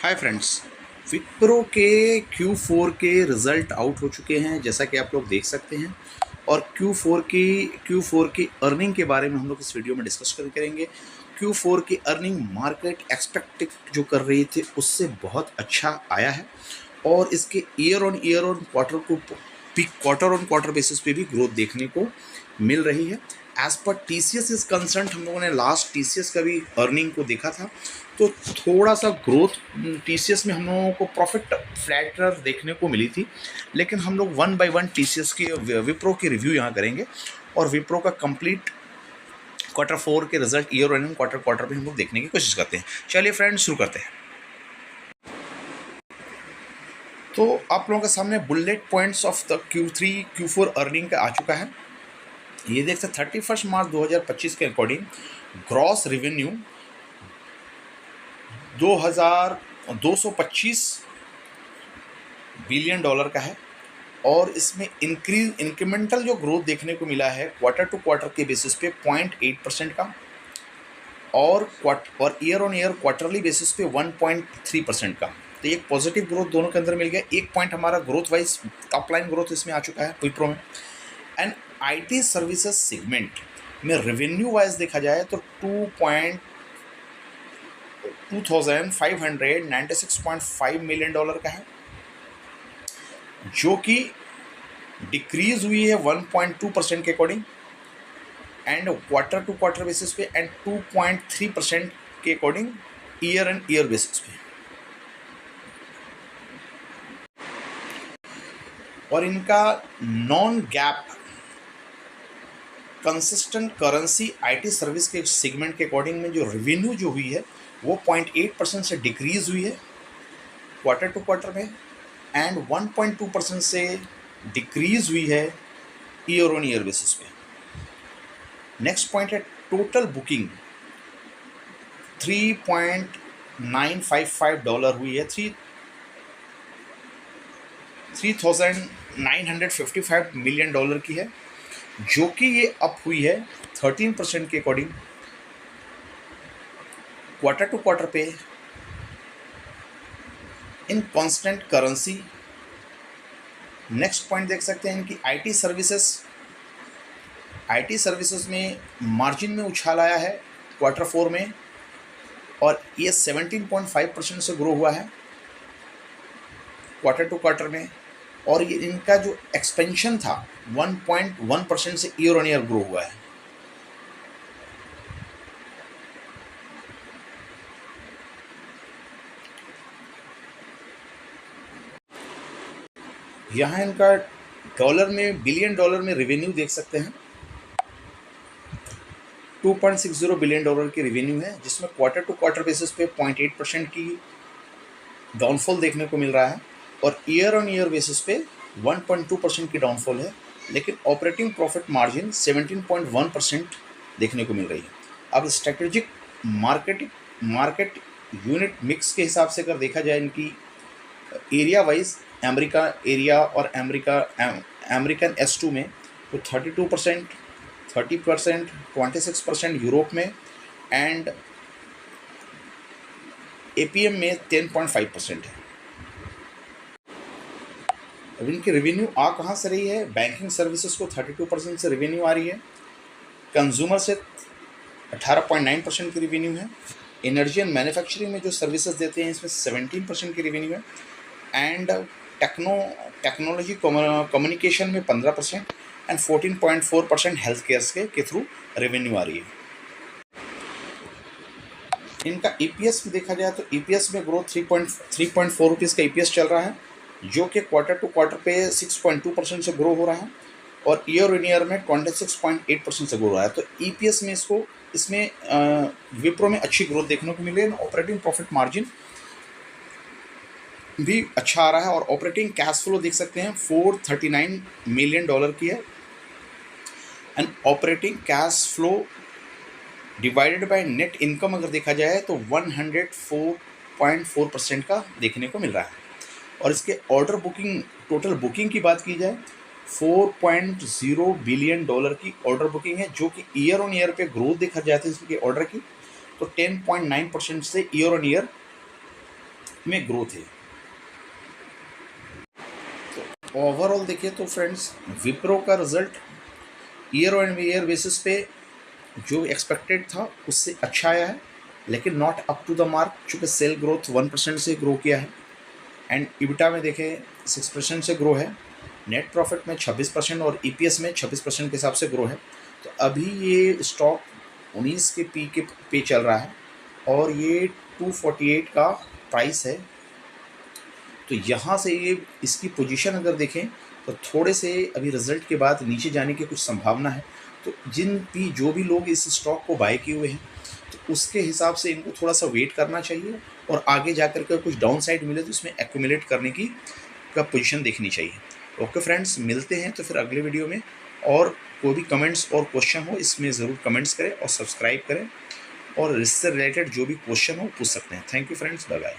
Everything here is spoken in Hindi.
Hi friends. विप्रो के Q4 के रिज़ल्ट आउट हो चुके हैं जैसा कि आप लोग देख सकते हैं। और Q4 की अर्निंग के बारे में हम लोग इस वीडियो में डिस्कस करेंगे। Q4 की अर्निंग मार्केट एक्सपेक्टेड जो कर रही थी उससे बहुत अच्छा आया है और इसके year on quarter on quarter basis पे भी ग्रोथ देखने को मिल रही है। As per TCS is concern, हम लोगों ने लास्ट TCS का भी अर्निंग को देखा था तो थोड़ा सा ग्रोथ TCS में हम लोगों को प्रॉफिट फ्लैटर देखने को मिली थी। लेकिन हम लोग वन बाय वन TCS की विप्रो की रिव्यू यहाँ करेंगे और विप्रो का कंप्लीट Q4 के रिजल्ट ईयर ऑन क्वार्टर पे हम लोग देखने की कोशिश करते हैं। चलिए फ्रेंड्स शुरू करते हैं। तो आप लोगों के सामने bullet points of the Q4 earning का आ चुका है। ये देख सकते 31 मार्च 2025 के according gross revenue 2225 billion dollar का है और इसमें इंक्रीमेंटल जो ग्रोथ देखने को मिला है क्वार्टर टू क्वार्टर के बेसिस पे 0.8% का और year on year quarterly basis पे 1.3% का। तो एक पॉजिटिव ग्रोथ दोनों के अंदर मिल गया। एक पॉइंट हमारा growth wise top line growth इसमें आ चुका है विप्रो में। एंड IT सर्विसेज सेगमेंट में रेवेन्यू वाइज देखा जाए तो 2596.5 मिलियन डॉलर का है जो कि डिक्रीज हुई है 1.2% के according and quarter to quarter basis पे एंड 2.3% के according year and year basis पे। और इनका non GAAP consistent currency IT service के सेगमेंट के अकॉर्डिंग में जो रेवेन्यू जो हुई है वो 0.8% से डिक्रीज हुई है क्वार्टर टू क्वार्टर में एंड 1.2% से डिक्रीज हुई है ईयर ऑन ईयर बेसिस पे। नेक्स्ट पॉइंट है टोटल बुकिंग $3.955 हुई है, 3,955 मिलियन डॉलर की है जो कि ये अप हुई है 13% के अकॉर्डिंग क्वार्टर टू क्वार्टर पे इन कांस्टेंट करेंसी। नेक्स्ट पॉइंट देख सकते हैं इनकी IT सर्विसेज में मार्जिन में उछाल आया है Q4 में और ये 17.5% से ग्रो हुआ है क्वार्टर टू क्वार्टर में। और ये इनका जो एक्सपेंशन था 1.1% से ईयर ऑन ईयर ग्रो हुआ है। यहाँ इनका डॉलर में बिलियन डॉलर में रेवेन्यू देख सकते हैं 2.60 बिलियन डॉलर की रेवेन्यू है जिसमें क्वार्टर टू क्वार्टर बेसिस पे 0.8% की डाउनफॉल देखने को मिल रहा है और ईयर ऑन ईयर बेसिस पे 1.2% की डाउनफॉल है। लेकिन ऑपरेटिंग प्रॉफिट मार्जिन 17.1% देखने को मिल रही है। अब स्ट्रेटेजिक मार्केट यूनिट मिक्स के हिसाब से अगर देखा जाए इनकी एरिया वाइज अमेरिका एरिया और अमेरिकन S2 में तो 32%, 30%, 26% यूरोप में एंड APM में 10.5% है। अब इनकी रेवेन्यू आ कहाँ से रही है? बैंकिंग सर्विसेज को 32% से रेवेन्यू आ रही है, कंज्यूमर से 18.9% की रेवेन्यू है, एनर्जी एंड मैन्युफैक्चरिंग में जो सर्विसेज देते हैं इसमें 17% की रेवेन्यू है एंड टेक्नोलॉजी कम्युनिकेशन में 15% एंड 14.4% हेल्थ केयर के थ्रू रेवेन्यू आ रही है। इनका EPS में देखा जाए तो EPS में ग्रोथ 3.4 रुपीज़ का EPS चल रहा है जो कि क्वार्टर टू क्वार्टर पे 6.2% से ग्रो हो रहा है और ईयर ऑन ईयर में 26.8% से ग्रो हो रहा है। तो EPS में इसमें विप्रो में अच्छी ग्रोथ देखने को मिली है। ऑपरेटिंग प्रॉफिट मार्जिन भी अच्छा आ रहा है और ऑपरेटिंग कैश फ्लो देख सकते हैं 439 मिलियन डॉलर की है and operating cash flow divided by net income अगर देखा जाए तो 104.4% का देखने को मिल रहा है। और इसके ऑर्डर बुकिंग टोटल बुकिंग की बात की जाए 4.0 बिलियन डॉलर की ऑर्डर बुकिंग है जो कि ईयर ऑन ईयर पे ग्रोथ देखा जाता है इसके ऑर्डर की तो 10.9% से ईयर ऑन ईयर में ग्रोथ है। तो ओवरऑल देखिए तो फ्रेंड्स, विप्रो का result year on year basis पे जो एक्सपेक्टेड था उससे अच्छा आया है, लेकिन not up to the mark, चूँकि सेल ग्रोथ 1% से ग्रो किया है एंड इबिटा में देखें 6% से ग्रो है, नेट प्रॉफिट में 26% और ईपीएस में 26% के हिसाब से ग्रो है। तो अभी ये स्टॉक 19 के पी के पे चल रहा है और ये 248 का प्राइस है। तो यहाँ से ये इसकी पोजीशन अगर देखें तो थोड़े से अभी रिजल्ट के बाद नीचे जाने की कुछ संभावना है। तो जो भी लोग इस स्टॉक को बाय किए हुए हैं तो उसके हिसाब से इनको थोड़ा सा वेट करना चाहिए और आगे जाकर के कुछ डाउन साइड मिले तो इसमें एक्यूमुलेट करने की पोजीशन देखनी चाहिए। ओके फ्रेंड्स, मिलते हैं तो फिर अगले वीडियो में। और कोई भी कमेंट्स और क्वेश्चन हो इसमें ज़रूर कमेंट्स करें और सब्सक्राइब करें, और इससे रिलेटेड जो भी क्वेश्चन हो पूछ सकते हैं। Thank you friends, bye bye.